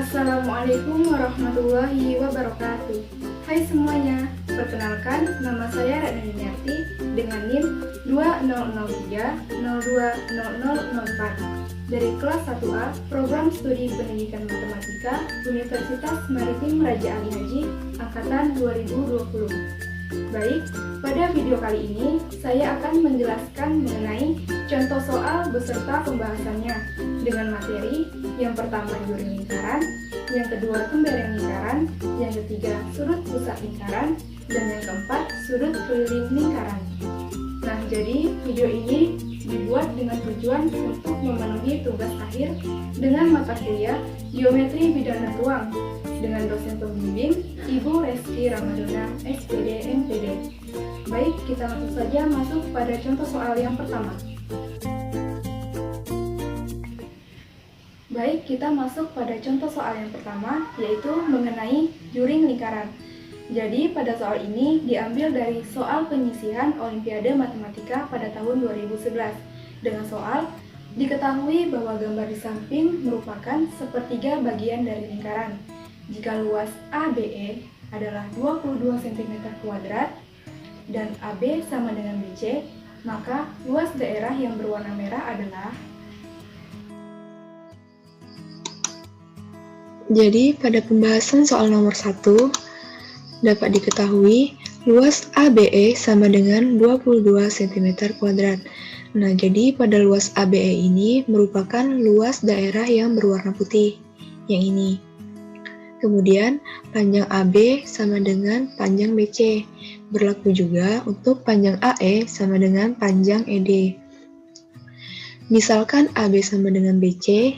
Assalamualaikum warahmatullahi wabarakatuh. Hai semuanya, perkenalkan nama saya Radna Yuniarti dengan NIM 2003020004 dari kelas 1A Program Studi Pendidikan Matematika Universitas Maritim Raja Ali Haji Angkatan 2020. Baik, pada video kali ini saya akan menjelaskan mengenai contoh soal beserta pembahasannya dengan materi yang pertama juring lingkaran, yang kedua pembereng lingkaran, yang ketiga sudut pusat lingkaran, dan yang keempat sudut keliling lingkaran. Nah, jadi video ini dibuat dengan tujuan untuk memenuhi tugas akhir dengan mata kuliah Geometri Bidang dan Ruang dengan dosen pembimbing Ibu Reski Ramadona, SPD, MPD. Baik, kita langsung saja masuk pada contoh soal yang pertama. Baik, kita masuk pada contoh soal yang pertama, yaitu mengenai juring lingkaran. Jadi, pada soal ini diambil dari soal penyisihan Olimpiade Matematika pada tahun 2011. Dengan soal, diketahui bahwa gambar di samping merupakan sepertiga bagian dari lingkaran. Jika luas ABE adalah 22 cm2 dan AB sama dengan BC, maka luas daerah yang berwarna merah adalah. Jadi, pada pembahasan soal nomor 1, dapat diketahui luas ABE sama dengan 22 cm2. Nah, jadi pada luas ABE ini merupakan luas daerah yang berwarna putih, yang ini. Kemudian, panjang AB sama dengan panjang BC. Berlaku juga untuk panjang AE sama dengan panjang ED. Misalkan AB sama dengan BC,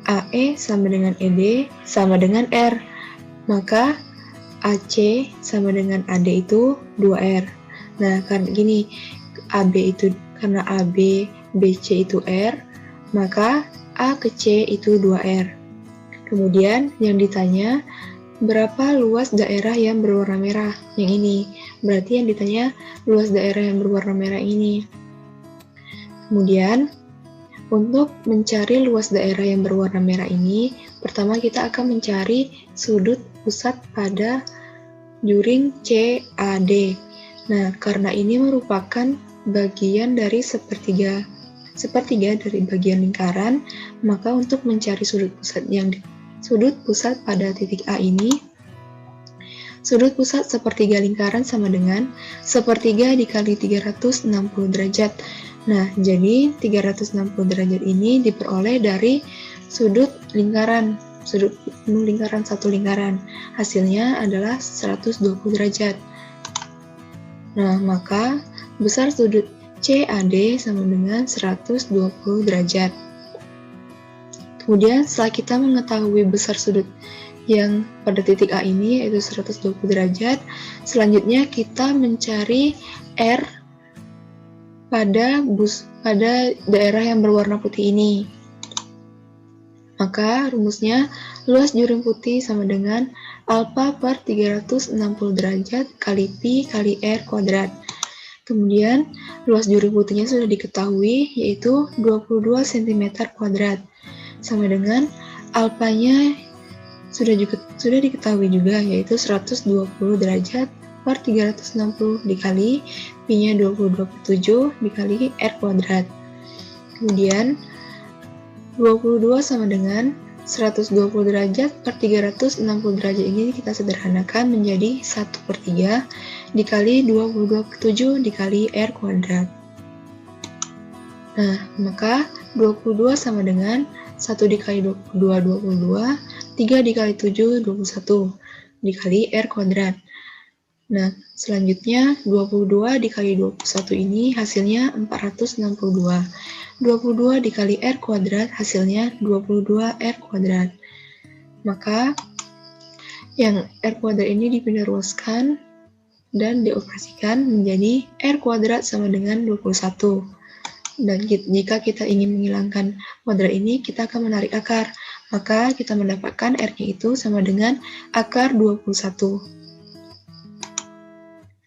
AE sama dengan ED sama dengan R, maka AC sama dengan AD itu 2R. Nah, karena gini, karena AB, BC itu R, maka A ke C itu 2R. Kemudian yang ditanya, berapa luas daerah yang berwarna merah? Yang ini. Berarti yang ditanya luas daerah yang berwarna merah ini. Kemudian, untuk mencari luas daerah yang berwarna merah ini, pertama kita akan mencari sudut pusat pada juring CAD. Nah, karena ini merupakan bagian dari sepertiga dari bagian lingkaran, maka untuk mencari sudut pusat pada titik A ini, sudut pusat sepertiga lingkaran sama dengan sepertiga dikali 360 derajat. Nah, jadi 360 derajat ini diperoleh dari sudut penuh lingkaran satu lingkaran. Hasilnya adalah 120 derajat. Nah, maka besar sudut CAD sama dengan 120 derajat. Kemudian setelah kita mengetahui besar sudut yang pada titik A ini yaitu 120 derajat, selanjutnya kita mencari R pada daerah yang berwarna putih ini. Maka rumusnya luas juring putih sama dengan alfa per 360 derajat kali pi kali R kuadrat. Kemudian luas juring putihnya sudah diketahui yaitu 22 cm2 sama dengan alfanya sudah diketahui juga yaitu 120 derajat per 360 dikali pi-nya 27 dikali R kuadrat. Kemudian 22 sama dengan 120 derajat per 360 derajat ini kita sederhanakan menjadi 1/3 dikali 27 dikali R kuadrat. Nah, maka 22 sama dengan 1 dikali 22, 3 dikali 7, 21 dikali R kuadrat. Nah, selanjutnya 22 dikali 21 ini hasilnya 462. 22 dikali R kuadrat hasilnya 22 R kuadrat. Maka yang R kuadrat ini dipindah ruaskan dan dioperasikan menjadi R kuadrat sama dengan 21. Dan jika kita ingin menghilangkan kuadrat ini, kita akan menarik akar. Maka kita mendapatkan R-nya itu sama dengan akar 21.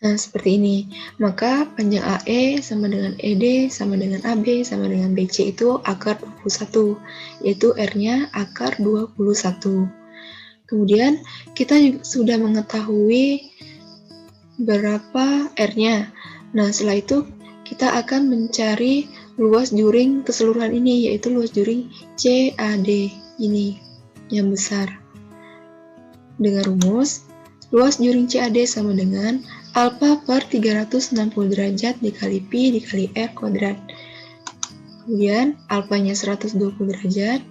Nah, seperti ini. Maka panjang AE sama dengan ED sama dengan AB sama dengan BC itu akar 21, yaitu R-nya akar 21. Kemudian kita juga sudah mengetahui berapa R-nya. Nah, setelah itu kita akan mencari luas juring keseluruhan ini, yaitu luas juring CAD ini yang besar. Dengan rumus, luas juring CAD sama dengan alfa per 360 derajat dikali pi dikali R kuadrat. Kemudian alfanya 120 derajat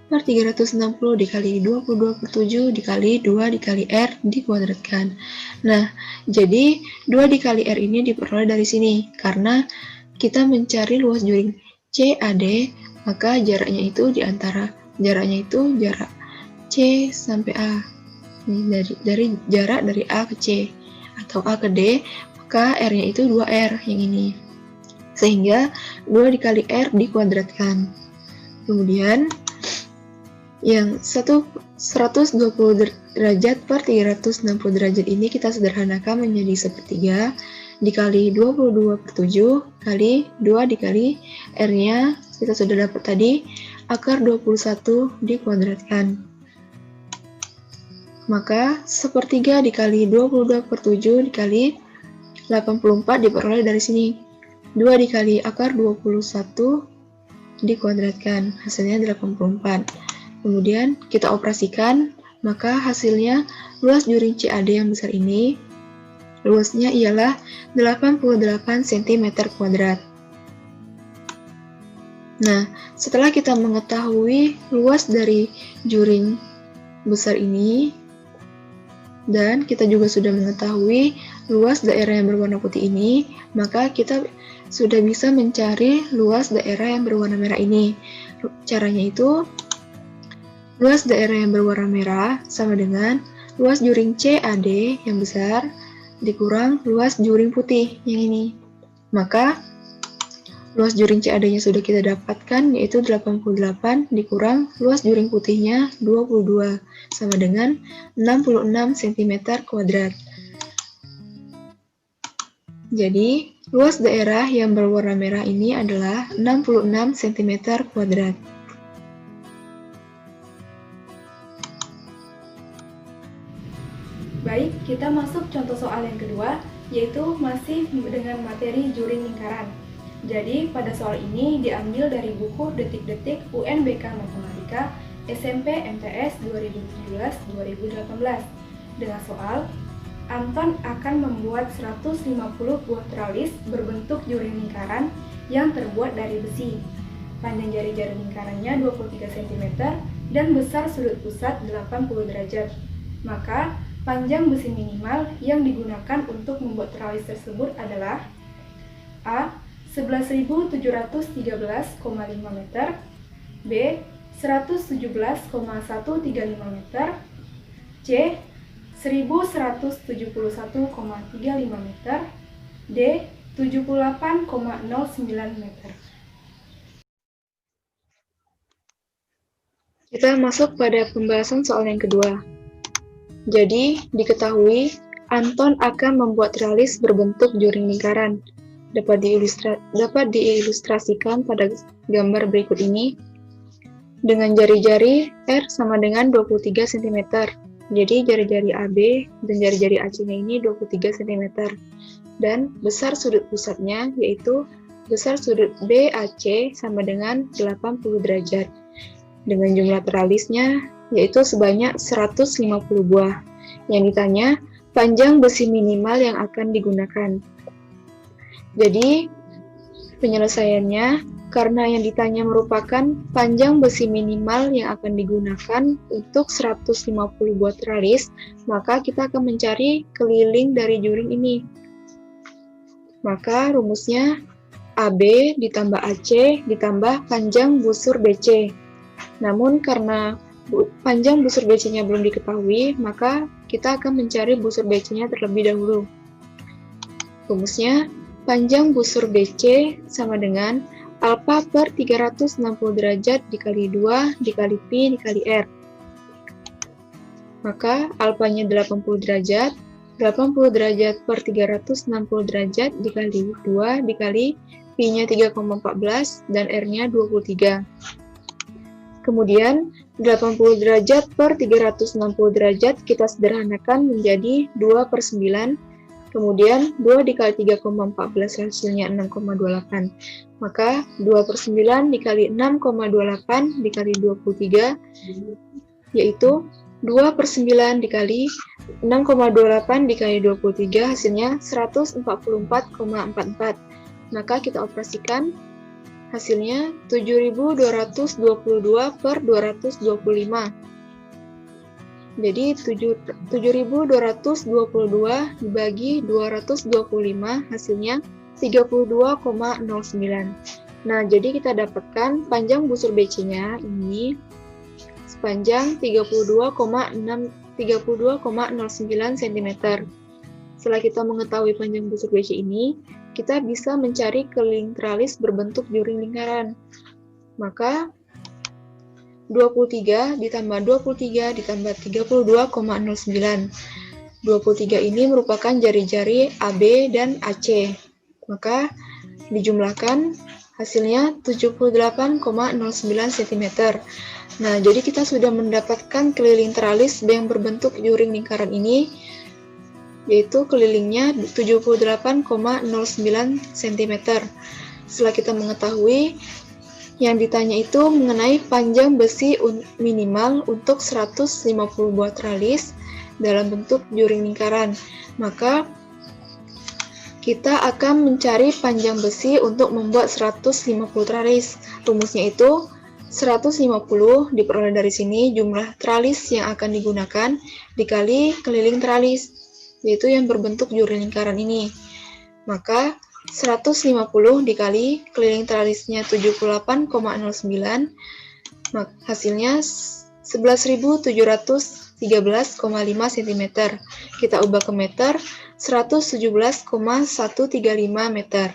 per 360 dikali 22 per 7 dikali 2 dikali R dikuadratkan. Nah, jadi 2 dikali R ini diperoleh dari sini. Karena kita mencari luas juring CAD, maka jaraknya itu jarak C sampai A. Ini dari jarak dari A ke C atau A ke D, maka R-nya itu 2R yang ini. Sehingga 2 dikali R dikuadratkan. Kemudian yang 120 derajat per 360 derajat ini kita sederhanakan menjadi sepertiga dikali 22 per 7 kali 2 dikali R-nya kita sudah dapat tadi akar 21 dikuadratkan. Maka sepertiga dikali 22 per 7 dikali 84 diperoleh dari sini. 2 dikali akar 21 dikuadratkan, hasilnya 84. Kemudian kita operasikan, maka hasilnya luas juring CAD yang besar ini, luasnya ialah 88 cm². Nah, setelah kita mengetahui luas dari juring besar ini, dan kita juga sudah mengetahui luas daerah yang berwarna putih ini, maka kita sudah bisa mencari luas daerah yang berwarna merah ini. Caranya itu, luas daerah yang berwarna merah sama dengan luas juring CAD yang besar dikurang luas juring putih yang ini. Maka luas juring CAD-nya sudah kita dapatkan, yaitu 88 dikurang luas juring putihnya 22, sama dengan 66 cm². Jadi, luas daerah yang berwarna merah ini adalah 66 cm². Baik, kita masuk contoh soal yang kedua, yaitu masih dengan materi juring lingkaran. Jadi, pada soal ini diambil dari buku Detik-Detik UNBK Matematika SMP MTS 2017-2018 dengan soal Anton akan membuat 150 buah teralis berbentuk juring lingkaran yang terbuat dari besi. Panjang jari-jari lingkarannya 23 cm dan besar sudut pusat 80 derajat. Maka, panjang besi minimal yang digunakan untuk membuat teralis tersebut adalah A. 11.713,5 meter, B. 117,135 meter, C. 1.171,35 meter, D. 78,09 meter. Kita masuk pada pembahasan soal yang kedua. Jadi, diketahui Anton akan membuat teralis berbentuk juring lingkaran. Dapat diilustrasikan pada gambar berikut ini dengan jari-jari R sama dengan 23 cm. Jadi jari-jari AB dan jari-jari AC-nya ini 23 cm. Dan besar sudut pusatnya yaitu besar sudut BAC sama dengan 80 derajat. Dengan jumlah teralisnya yaitu sebanyak 150 buah. Yang ditanya panjang besi minimal yang akan digunakan. Jadi, penyelesaiannya, karena yang ditanya merupakan panjang besi minimal yang akan digunakan untuk 150 buah teralis, maka kita akan mencari keliling dari juring ini. Maka rumusnya AB ditambah AC ditambah panjang busur BC. Namun karena panjang busur BC-nya belum diketahui, maka kita akan mencari busur BC-nya terlebih dahulu. Rumusnya panjang busur BC sama dengan alfa per 360 derajat dikali 2 dikali pi dikali R. Maka alfanya 80 derajat 80 derajat per 360 derajat dikali 2 dikali Pi-nya 3,14 dan R-nya 23. Kemudian 80 derajat per 360 derajat kita sederhanakan menjadi 2/9. Kemudian 2 dikali 3,14 hasilnya 6,28. Maka 2/9 dikali 6,28 dikali 23 yaitu 2/9 dikali 6,28 dikali 23 hasilnya 144,44. Maka kita operasikan hasilnya 7.222 per 225. Jadi 7.222 dibagi 225 hasilnya 32,09. Nah, jadi kita dapatkan panjang busur BC-nya ini sepanjang 32,09 cm. Setelah kita mengetahui panjang busur BC ini, kita bisa mencari keliling tralis berbentuk juring lingkaran. Maka 23 ditambah 23 ditambah 32,09. 23 ini merupakan jari-jari AB dan AC. Maka dijumlahkan hasilnya 78,09 cm. Nah, jadi kita sudah mendapatkan keliling tralis yang berbentuk juring lingkaran ini, yaitu kelilingnya 78,09 cm. Setelah kita mengetahui, yang ditanya itu mengenai panjang besi minimal untuk 150 buah tralis dalam bentuk juring lingkaran. Maka kita akan mencari panjang besi untuk membuat 150 tralis. Rumusnya itu 150 diperoleh dari sini jumlah tralis yang akan digunakan dikali keliling tralis, yaitu yang berbentuk juring lingkaran ini. Maka 150 dikali keliling tralisnya 78,09, hasilnya 11.713,5 cm. Kita ubah ke meter, 117,135 meter.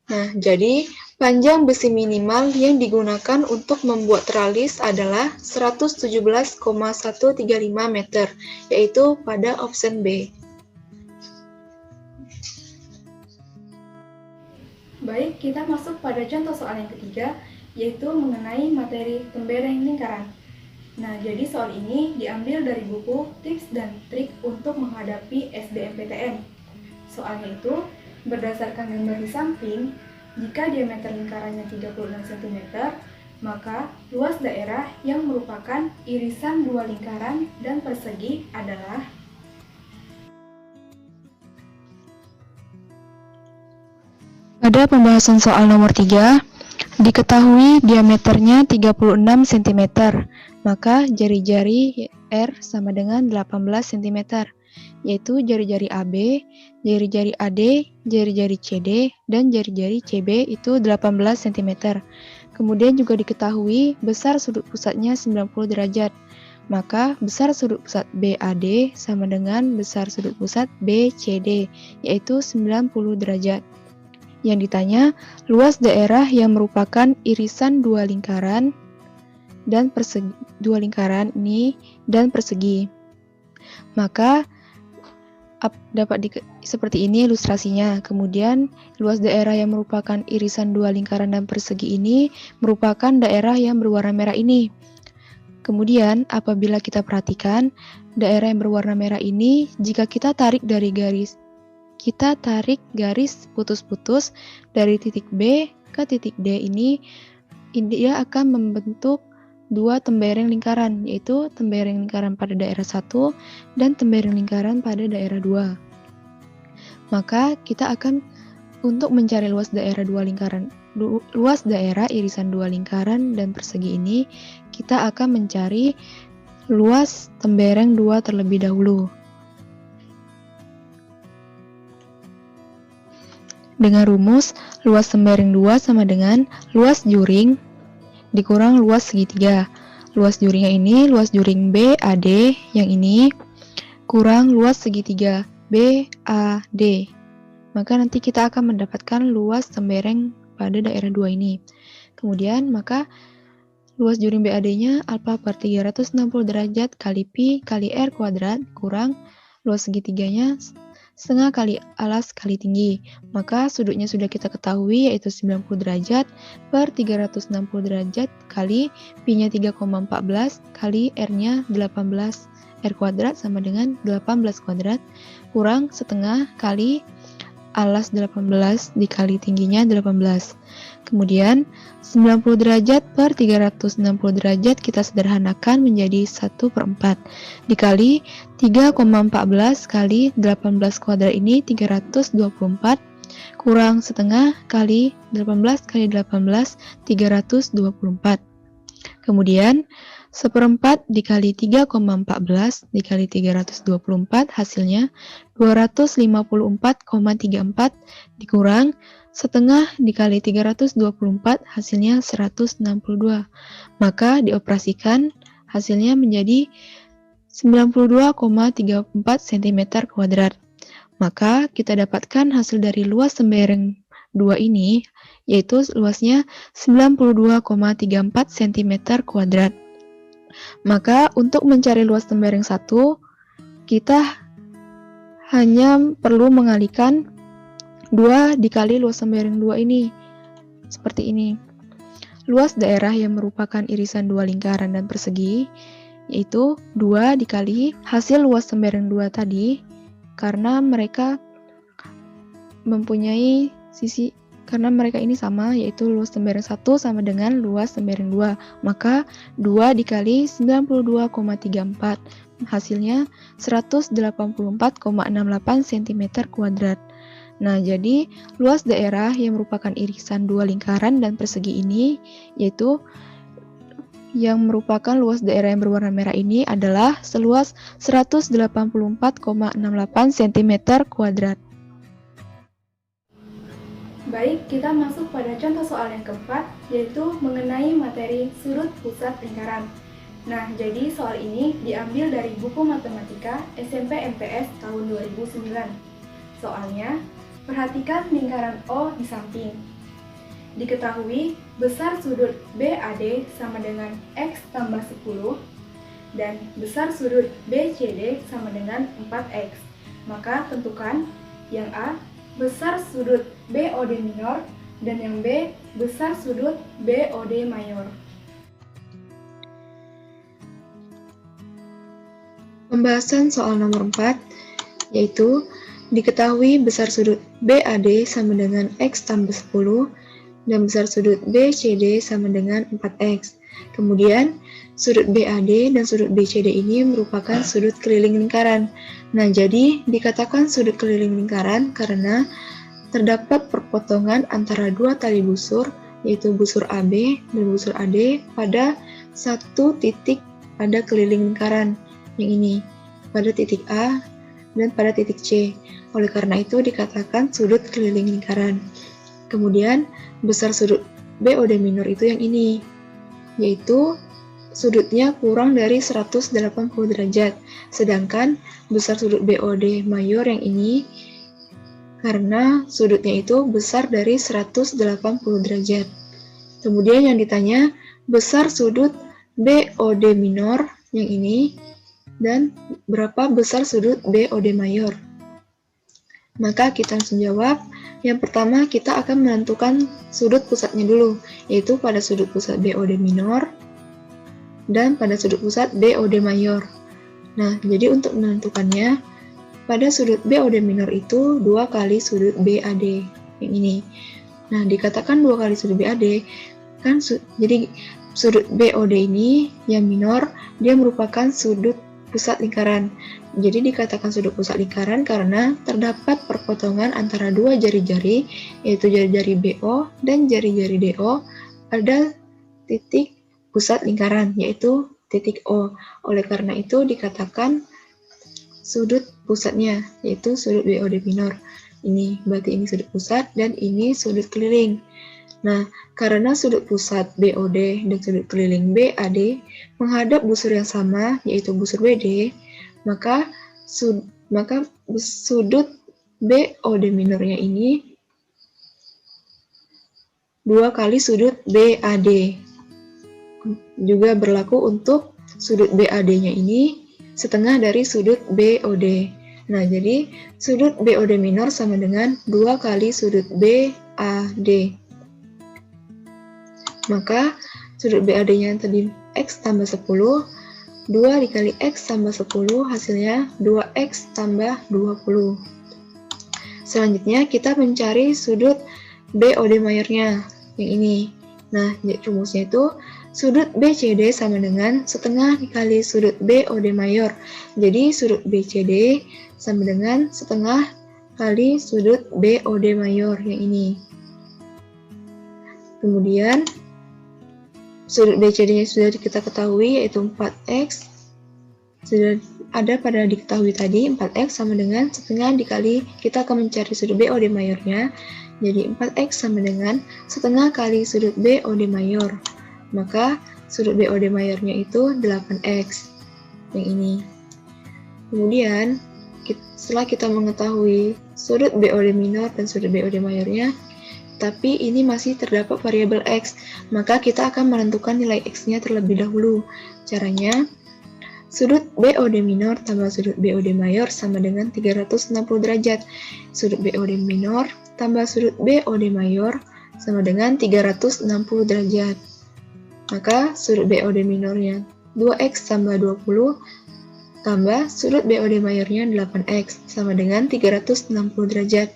Nah, jadi panjang besi minimal yang digunakan untuk membuat tralis adalah 117,135 meter, yaitu pada option B. Baik, kita masuk pada contoh soal yang ketiga, yaitu mengenai materi tembereng lingkaran. Nah, jadi soal ini diambil dari buku Tips dan Trik untuk menghadapi SBMPTN. Soalnya itu, berdasarkan gambar di samping, jika diameter lingkarannya 36 cm, maka luas daerah yang merupakan irisan dua lingkaran dan persegi adalah Pada pembahasan soal nomor 3, diketahui diameternya 36 cm, maka jari-jari R sama dengan 18 cm, yaitu jari-jari AB, jari-jari AD, jari-jari CD, dan jari-jari CB itu 18 cm. Kemudian juga diketahui besar sudut pusatnya 90 derajat, maka besar sudut pusat BAD sama dengan besar sudut pusat BCD, yaitu 90 derajat. Yang ditanya, luas daerah yang merupakan irisan dua lingkaran dan persegi, dan persegi. Maka dapat seperti ini ilustrasinya. Kemudian luas daerah yang merupakan irisan dua lingkaran dan persegi ini merupakan daerah yang berwarna merah ini. Kemudian apabila kita perhatikan daerah yang berwarna merah ini, jika kita tarik garis putus-putus dari titik B ke titik D ini, dia akan membentuk dua tembereng lingkaran, yaitu tembereng lingkaran pada daerah 1 dan tembereng lingkaran pada daerah 2. Maka kita akan untuk mencari luas daerah irisan dua lingkaran dan persegi ini, kita akan mencari luas tembereng 2 terlebih dahulu. Dengan rumus, luas tembereng 2 sama dengan luas juring dikurang luas segitiga. Luas juringnya ini, luas juring BAD yang ini, kurang luas segitiga BAD. Maka nanti kita akan mendapatkan luas tembereng pada daerah 2 ini. Kemudian, maka luas juring BAD-nya alfa per 360 derajat kali Pi kali R kuadrat kurang luas segitiganya setengah kali alas kali tinggi. Maka sudutnya sudah kita ketahui, yaitu 90 derajat per 360 derajat kali pi-nya 3,14 kali r-nya 18 r kuadrat sama dengan 18 kuadrat kurang setengah kali alas 18 dikali tingginya 18. Kemudian 90 derajat per 360 derajat kita sederhanakan menjadi 1/4 dikali 3,14 kali 18 kuadrat ini 324 kurang setengah kali 18 kali 18 324. Kemudian 1/4 dikali 3,14 dikali 324 hasilnya 254,34 dikurang setengah dikali 324 hasilnya 162. Maka dioperasikan hasilnya menjadi 92,34 cm kuadrat. Maka kita dapatkan hasil dari luas sembarang 2 ini, yaitu luasnya 92,34 cm kuadrat. Maka untuk mencari luas sembarang 1, kita hanya perlu mengalikan 2 dikali luas sembarang 2 ini. Seperti ini. Luas daerah yang merupakan irisan 2 lingkaran dan persegi, yaitu 2 dikali hasil luas sembarang 2 tadi, karena mereka mempunyai sisi, karena mereka ini sama, yaitu luas sembarang 1 sama dengan luas sembarang 2. Maka 2 dikali 92,34 hasilnya 184,68 cm kuadrat. Nah, jadi luas daerah yang merupakan irisan 2 lingkaran dan persegi ini, yaitu yang merupakan luas daerah yang berwarna merah ini adalah seluas 184,68 cm kuadrat. Baik, kita masuk pada contoh soal yang keempat, yaitu mengenai materi sudut pusat lingkaran. Nah, jadi soal ini diambil dari buku matematika SMP MTS tahun 2009. Soalnya, perhatikan lingkaran O di samping. Diketahui besar sudut BAD sama dengan X tambah 10 dan besar sudut BCD sama dengan 4X. Maka tentukan yang A besar sudut BOD minor dan yang B besar sudut BOD mayor. Pembahasan soal nomor 4, yaitu diketahui besar sudut BAD sama dengan X tambah 10 dan besar sudut BCD sama dengan 4X. Kemudian, sudut BAD dan sudut BCD ini merupakan sudut keliling lingkaran. Nah, jadi dikatakan sudut keliling lingkaran karena terdapat perpotongan antara 2 tali busur, yaitu busur AB dan busur AD pada satu titik pada keliling lingkaran yang ini, pada titik A dan pada titik C. Oleh karena itu dikatakan sudut keliling lingkaran. Kemudian, besar sudut BOD minor itu yang ini, yaitu sudutnya kurang dari 180 derajat, sedangkan besar sudut BOD mayor yang ini karena sudutnya itu besar dari 180 derajat. Kemudian yang ditanya besar sudut BOD minor yang ini dan berapa besar sudut BOD mayor. Maka kita langsung jawab. Yang pertama kita akan menentukan sudut pusatnya dulu, yaitu pada sudut pusat BOD minor dan pada sudut pusat BOD mayor. Nah, jadi untuk menentukannya, pada sudut BOD minor itu 2 kali sudut BAD yang ini. Nah, dikatakan 2 kali sudut BAD, kan jadi sudut BOD ini yang minor, dia merupakan sudut pusat lingkaran. Jadi dikatakan sudut pusat lingkaran karena terdapat perpotongan antara 2 jari-jari, yaitu jari-jari BO dan jari-jari DO pada titik pusat lingkaran, yaitu titik O. Oleh karena itu dikatakan sudut pusatnya, yaitu sudut BOD minor. Ini berarti ini sudut pusat dan ini sudut keliling. Nah, karena sudut pusat BOD dan sudut keliling BAD menghadap busur yang sama, yaitu busur BD, maka sudut BOD minornya ini 2 kali sudut BAD. Juga berlaku untuk sudut BAD-nya ini setengah dari sudut BOD. Nah, jadi sudut BOD minor sama dengan 2 kali sudut BAD. Maka sudut BAD-nya tadi X tambah 10, 2 dikali X tambah 10, hasilnya 2X tambah 20. Selanjutnya kita mencari sudut BOD mayornya, yang ini. Nah, rumusnya itu sudut BCD sama dengan setengah dikali sudut BOD mayor. Jadi sudut BCD sama dengan setengah kali sudut BOD mayor yang ini. Kemudian sudut BCD-nya sudah kita ketahui, yaitu 4X. Sudah ada pada diketahui tadi, 4X sama dengan setengah dikali, kita akan mencari sudut BOD mayornya. Jadi 4X sama dengan setengah kali sudut BOD mayor. Maka sudut BOD mayornya itu 8X. Yang ini. Kemudian, setelah kita mengetahui sudut BOD minor dan sudut BOD mayornya, tapi ini masih terdapat variabel X, maka kita akan menentukan nilai X-nya terlebih dahulu. Caranya, sudut BOD minor tambah sudut BOD mayor sama dengan 360 derajat. Sudut BOD minor tambah sudut BOD mayor sama dengan 360 derajat. Maka sudut BOD minornya 2X tambah 20 tambah sudut BOD mayornya 8X sama dengan 360 derajat.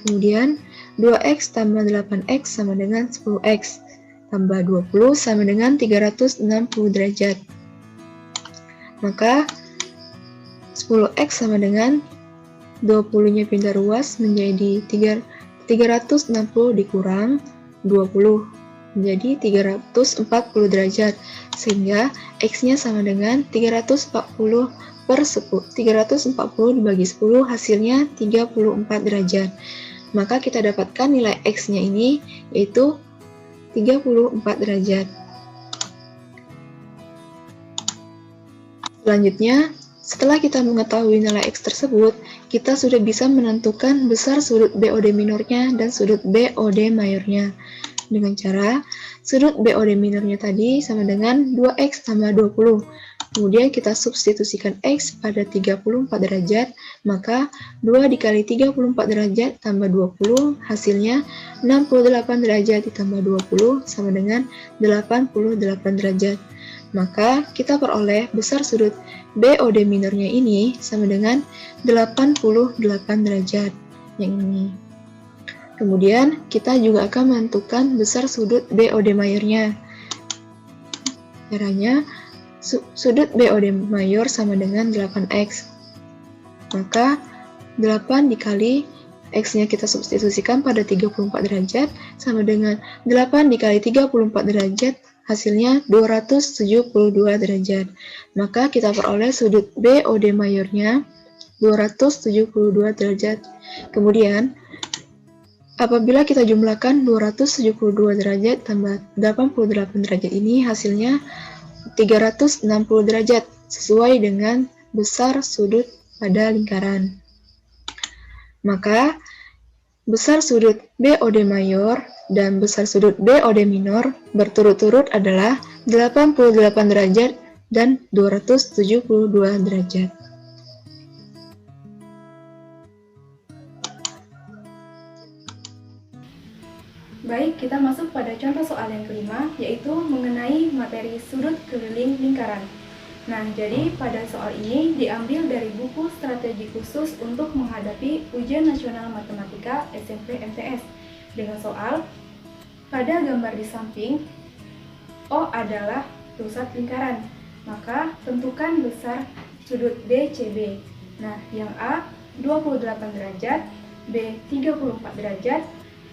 Kemudian 2X tambah 8X sama dengan 10X tambah 20 sama dengan 360 derajat. Maka 10X sama dengan 20-nya pindah ruas menjadi 360 dikurang 20 menjadi 340 derajat, sehingga X-nya sama dengan 340 per 10. 340 dibagi 10 hasilnya 34 derajat. Maka kita dapatkan nilai X-nya ini yaitu 34 derajat. Selanjutnya, setelah kita mengetahui nilai X tersebut, kita sudah bisa menentukan besar sudut BOD minornya dan sudut BOD mayornya. Dengan cara, sudut BOD minornya tadi sama dengan 2X tambah 20. Kemudian kita substitusikan X pada 34 derajat, maka 2 dikali 34 derajat tambah 20, hasilnya 68 derajat ditambah 20 sama dengan 88 derajat. Maka kita peroleh besar sudut BOD minornya ini sama dengan 88 derajat yang ini. Kemudian kita juga akan menentukan besar sudut BOD mayornya. Caranya sudut BOD mayor sama dengan 8X. Maka 8 dikali X-nya kita substitusikan pada 34 derajat sama dengan 8 dikali 34 derajat, hasilnya 272 derajat. Maka kita peroleh sudut BOD mayornya 272 derajat. Kemudian, apabila kita jumlahkan 272 derajat tambah 88 derajat ini, hasilnya 360 derajat, sesuai dengan besar sudut pada lingkaran. Maka, besar sudut BOD mayor dan besar sudut BOD minor berturut-turut adalah 88 derajat dan 272 derajat. Baik, kita masuk pada contoh soal yang kelima, yaitu mengenai materi sudut keliling lingkaran. Nah, jadi pada soal ini diambil dari buku Strategi Khusus untuk Menghadapi Ujian Nasional Matematika SMP MTS dengan soal, pada gambar di samping, O adalah pusat lingkaran, maka tentukan besar sudut BCB. Nah, yang A 28 derajat, B 34 derajat,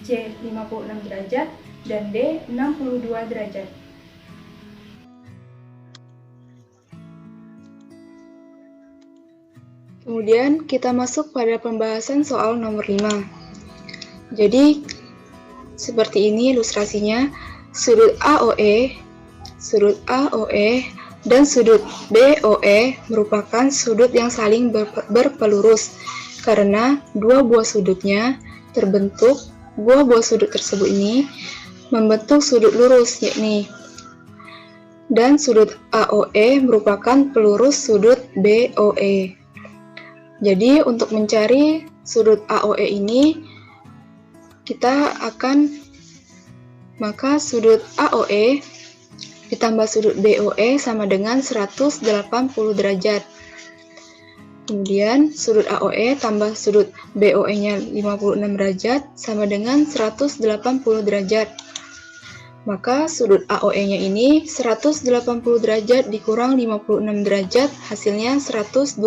C 56 derajat, dan D 62 derajat. Kemudian kita masuk pada pembahasan soal nomor 5. Jadi, seperti ini ilustrasinya, sudut AOE, dan sudut BOE merupakan sudut yang saling berpelurus karena dua buah sudutnya terbentuk, buah sudut tersebut ini membentuk sudut lurus, yakni, dan sudut AOE merupakan pelurus sudut BOE. Jadi untuk mencari sudut AOE ini, maka sudut AOE ditambah sudut BOE sama dengan 180 derajat. Kemudian sudut AOE tambah sudut BOE-nya 56 derajat sama dengan 180 derajat. Maka sudut AOE-nya ini 180 derajat dikurang 56 derajat, hasilnya 124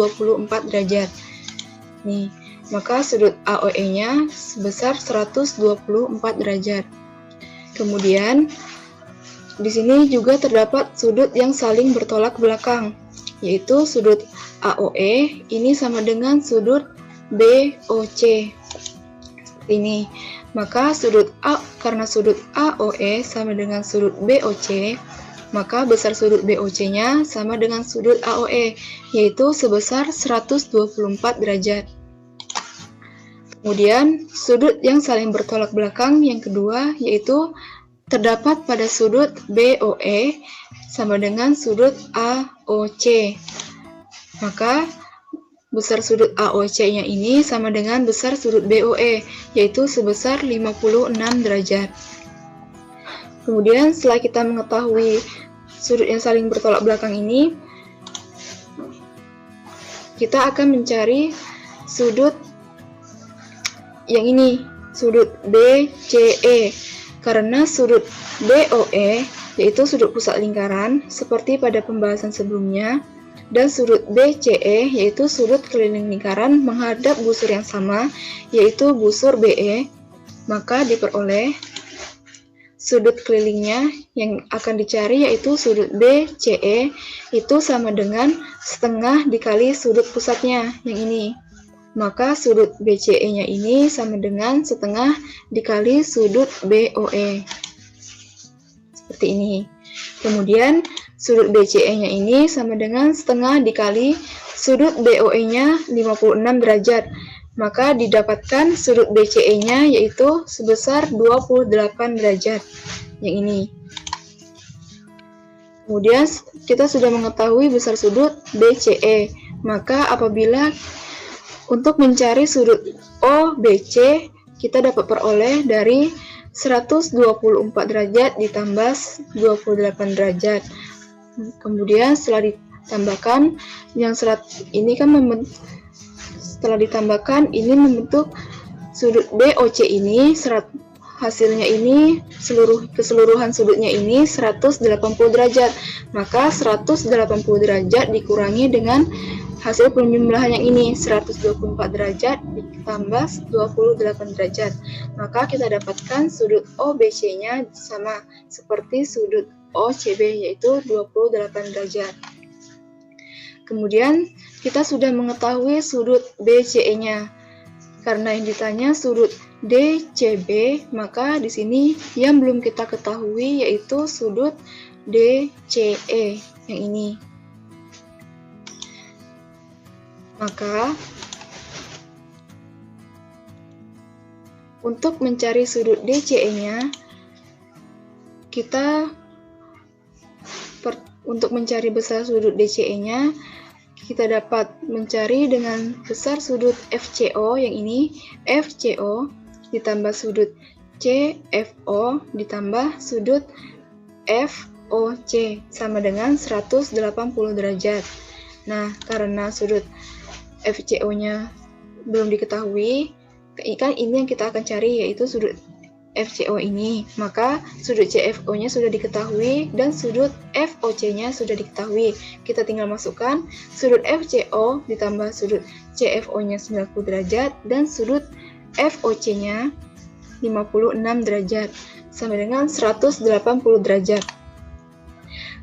derajat. Nih, maka sudut AOE-nya sebesar 124 derajat. Kemudian di sini juga terdapat sudut yang saling bertolak belakang, yaitu sudut AOE ini sama dengan sudut BOC. Seperti ini. Maka karena sudut AOE sama dengan sudut BOC, maka besar sudut BOC-nya sama dengan sudut AOE, yaitu sebesar 124 derajat. Kemudian, sudut yang saling bertolak belakang yang kedua, yaitu terdapat pada sudut BOE sama dengan sudut AOC. Maka, besar sudut AOC-nya ini sama dengan besar sudut BOE, yaitu sebesar 56 derajat. Kemudian setelah kita mengetahui sudut yang saling bertolak belakang ini, kita akan mencari sudut yang ini, sudut BCE. Karena sudut BOE, yaitu sudut pusat lingkaran, seperti pada pembahasan sebelumnya, dan sudut BCE yaitu sudut keliling lingkaran menghadap busur yang sama, yaitu busur BE, maka diperoleh sudut kelilingnya yang akan dicari yaitu sudut BCE itu sama dengan setengah dikali sudut pusatnya yang ini. Maka sudut BCE-nya ini sama dengan setengah dikali sudut BOE. Seperti ini. Kemudian sudut BCE-nya ini sama dengan setengah dikali sudut BOE-nya 56 derajat. Maka didapatkan sudut BCE-nya yaitu sebesar 28 derajat. Yang ini. Kemudian kita sudah mengetahui besar sudut BCE. Maka apabila untuk mencari sudut OBC, kita dapat peroleh dari 124 derajat ditambah 28 derajat. Kemudian setelah ditambahkan ini kan setelah ditambahkan ini membentuk sudut BOC ini hasilnya ini keseluruhan sudutnya ini 180 derajat. Maka 180 derajat dikurangi dengan hasil penjumlahan yang ini 124 derajat ditambah 28 derajat. Maka kita dapatkan sudut OBC-nya sama seperti sudut OCB yaitu 28 derajat. Kemudian kita sudah mengetahui sudut BCE-nya. Karena yang ditanya sudut DCB, maka di sini yang belum kita ketahui yaitu sudut DCE yang ini. Maka untuk mencari sudut DCE-nya, untuk mencari besar sudut DCE-nya, kita dapat mencari dengan besar sudut FCO yang ini, FCO ditambah sudut CFO ditambah sudut FOC sama dengan 180 derajat. Nah, karena sudut FCO-nya belum diketahui, kan ini yang kita akan cari yaitu sudut FCO ini. Maka sudut CFO-nya sudah diketahui dan sudut FOC-nya sudah diketahui. Kita tinggal masukkan sudut FCO ditambah sudut CFO-nya 90 derajat dan sudut FOC-nya 56 derajat sama dengan 180 derajat.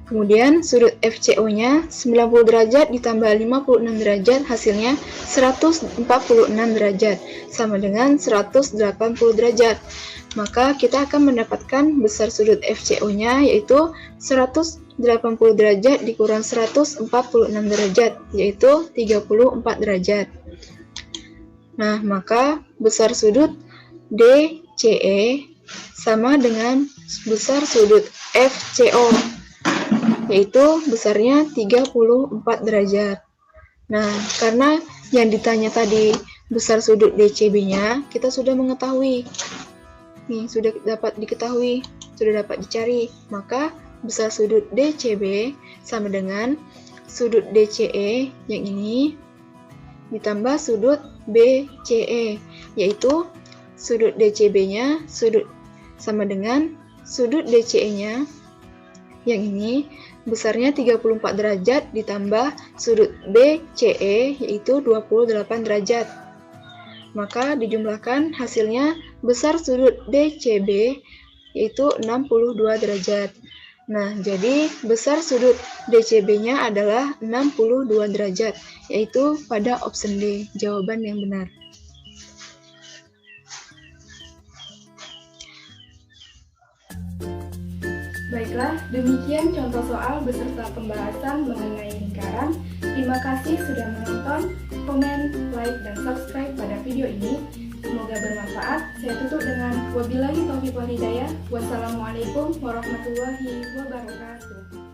Kemudian sudut FCO-nya 90 derajat ditambah 56 derajat hasilnya 146 derajat sama dengan 180 derajat. Maka kita akan mendapatkan besar sudut FCO-nya yaitu 180 derajat dikurang 146 derajat yaitu 34 derajat. Nah, maka besar sudut DCE sama dengan besar sudut FCO yaitu besarnya 34 derajat. Nah, karena yang ditanya tadi besar sudut DCB-nya, kita sudah mengetahui. Nih, sudah dapat diketahui, sudah dapat dicari. Maka besar sudut DCB sama dengan sudut DCE yang ini ditambah sudut BCE, yaitu sudut DCB-nya sama dengan sudut DCE-nya yang ini besarnya 34 derajat ditambah sudut BCE yaitu 28 derajat. Maka dijumlahkan hasilnya besar sudut DCB yaitu 62 derajat. Nah, jadi besar sudut DCB-nya adalah 62 derajat, yaitu pada option D, jawaban yang benar. Baiklah, demikian contoh soal beserta pembahasan mengenai lingkaran. Terima kasih sudah menonton, komen, like, dan subscribe pada video ini. Semoga bermanfaat. Saya tutup dengan wabillahi taufiq wal hidayah. Wassalamualaikum warahmatullahi wabarakatuh.